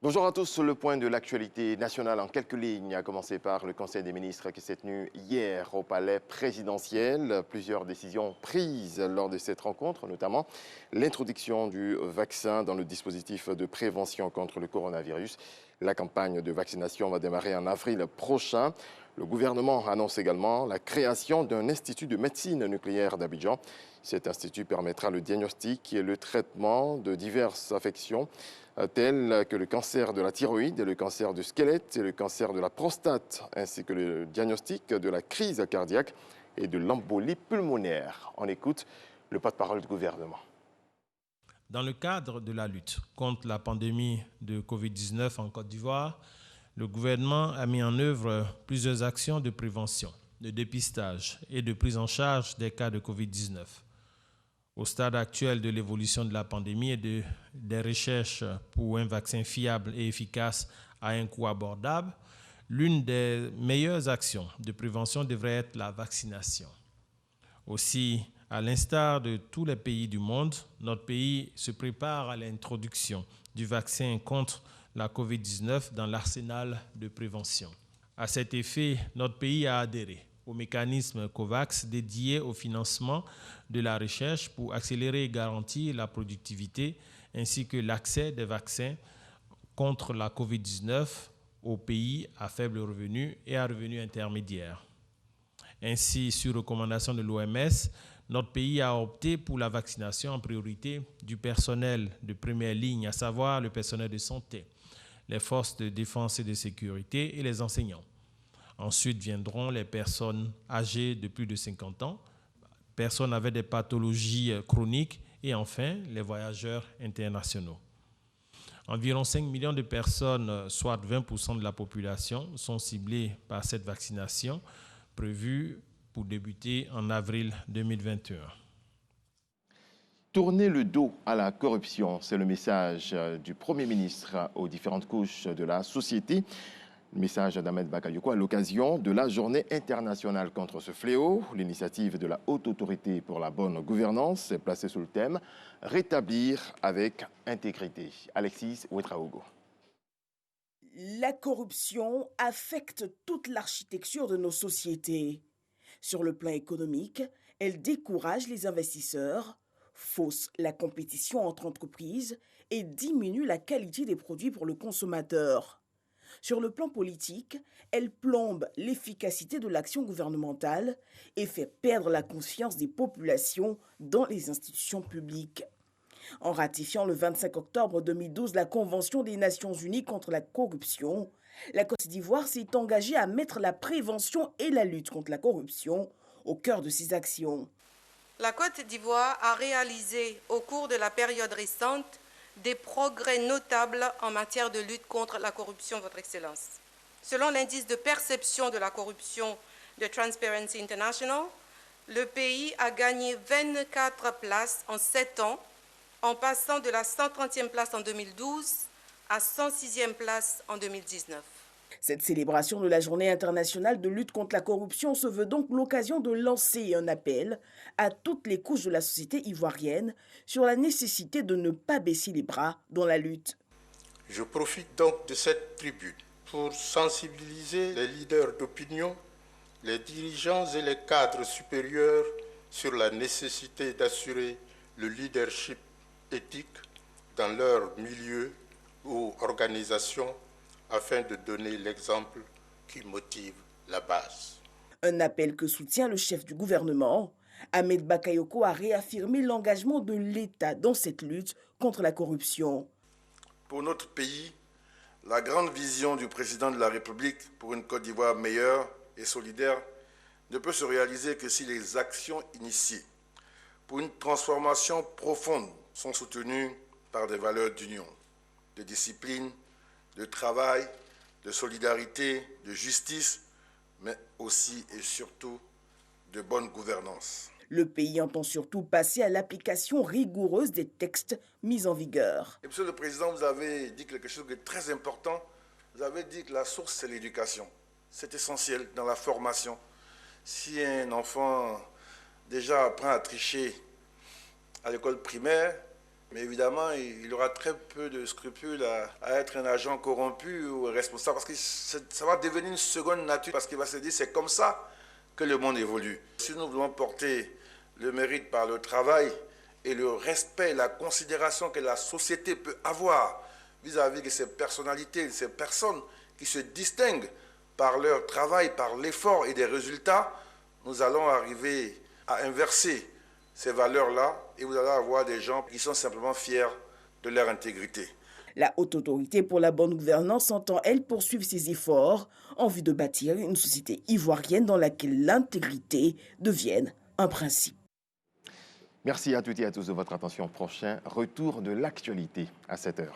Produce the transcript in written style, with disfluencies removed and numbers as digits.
Bonjour à tous, le point de l'actualité nationale en quelques lignes, a commencé par le Conseil des ministres qui s'est tenu hier au palais présidentiel. Plusieurs décisions prises lors de cette rencontre, notamment l'introduction du vaccin dans le dispositif de prévention contre le coronavirus. La campagne de vaccination va démarrer en avril prochain. Le gouvernement annonce également la création d'un institut de médecine nucléaire d'Abidjan. Cet institut permettra le diagnostic et le traitement de diverses affections tels que le cancer de la thyroïde, le cancer du squelette et le cancer de la prostate, ainsi que le diagnostic de la crise cardiaque et de l'embolie pulmonaire. On écoute le porte-parole du gouvernement. Dans le cadre de la lutte contre la pandémie de Covid-19 en Côte d'Ivoire, le gouvernement a mis en œuvre plusieurs actions de prévention, de dépistage et de prise en charge des cas de Covid-19. Au stade actuel de l'évolution de la pandémie et des recherches pour un vaccin fiable et efficace à un coût abordable, l'une des meilleures actions de prévention devrait être la vaccination. Aussi, à l'instar de tous les pays du monde, notre pays se prépare à l'introduction du vaccin contre la COVID-19 dans l'arsenal de prévention. À cet effet, notre pays a adhéré au mécanisme COVAX dédié au financement de la recherche pour accélérer et garantir la productivité ainsi que l'accès des vaccins contre la COVID-19 aux pays à faible revenu et à revenu intermédiaire. Ainsi, sur recommandation de l'OMS, notre pays a opté pour la vaccination en priorité du personnel de première ligne, à savoir le personnel de santé, les forces de défense et de sécurité et les enseignants. Ensuite viendront les personnes âgées de plus de 50 ans, personnes avec des pathologies chroniques et enfin les voyageurs internationaux. Environ 5 millions de personnes, soit 20% de la population, sont ciblées par cette vaccination prévue pour débuter en avril 2021. Tourner le dos à la corruption, c'est le message du Premier ministre aux différentes couches de la société. Le message d'Ahmed Bakayoko à l'occasion de la Journée internationale contre ce fléau. L'initiative de la Haute Autorité pour la bonne gouvernance est placée sous le thème « Rétablir avec intégrité ». Alexis Ouetraogo. La corruption affecte toute l'architecture de nos sociétés. Sur le plan économique, elle décourage les investisseurs, fausse la compétition entre entreprises et diminue la qualité des produits pour le consommateur. Sur le plan politique, elle plombe l'efficacité de l'action gouvernementale et fait perdre la confiance des populations dans les institutions publiques. En ratifiant le 25 octobre 2012 la Convention des Nations Unies contre la corruption, la Côte d'Ivoire s'est engagée à mettre la prévention et la lutte contre la corruption au cœur de ses actions. La Côte d'Ivoire a réalisé au cours de la période récente des progrès notables en matière de lutte contre la corruption, Votre Excellence. Selon l'indice de perception de la corruption de Transparency International, le pays a gagné 24 places en 7 ans, en passant de la 130e place en 2012 à 106e place en 2019. Cette célébration de la Journée internationale de lutte contre la corruption se veut donc l'occasion de lancer un appel à toutes les couches de la société ivoirienne sur la nécessité de ne pas baisser les bras dans la lutte. Je profite donc de cette tribune pour sensibiliser les leaders d'opinion, les dirigeants et les cadres supérieurs sur la nécessité d'assurer le leadership éthique dans leur milieu ou organisation afin de donner l'exemple qui motive la base. Un appel que soutient le chef du gouvernement. Ahmed Bakayoko a réaffirmé l'engagement de l'État dans cette lutte contre la corruption. Pour notre pays, la grande vision du président de la République pour une Côte d'Ivoire meilleure et solidaire ne peut se réaliser que si les actions initiées pour une transformation profonde sont soutenues par des valeurs d'union, de discipline, de travail, de solidarité, de justice, mais aussi et surtout de bonne gouvernance. Le pays entend surtout passer à l'application rigoureuse des textes mis en vigueur. Et Monsieur le Président, vous avez dit quelque chose de très important. Vous avez dit que la source, c'est l'éducation. C'est essentiel dans la formation. Si un enfant déjà apprend à tricher à l'école primaire, Mais évidemment, il aura très peu de scrupules à être un agent corrompu ou responsable, parce que ça va devenir une seconde nature, parce qu'il va se dire c'est comme ça que le monde évolue. Si nous voulons porter le mérite par le travail et le respect, la considération que la société peut avoir vis-à-vis de ces personnalités, de ces personnes qui se distinguent par leur travail, par l'effort et des résultats, nous allons arriver à inverser ces valeurs-là et vous allez avoir des gens qui sont simplement fiers de leur intégrité. La Haute Autorité pour la bonne gouvernance entend, elle, poursuivre ses efforts en vue de bâtir une société ivoirienne dans laquelle l'intégrité devienne un principe. Merci à toutes et à tous de votre attention. Prochain retour de l'actualité à 7h.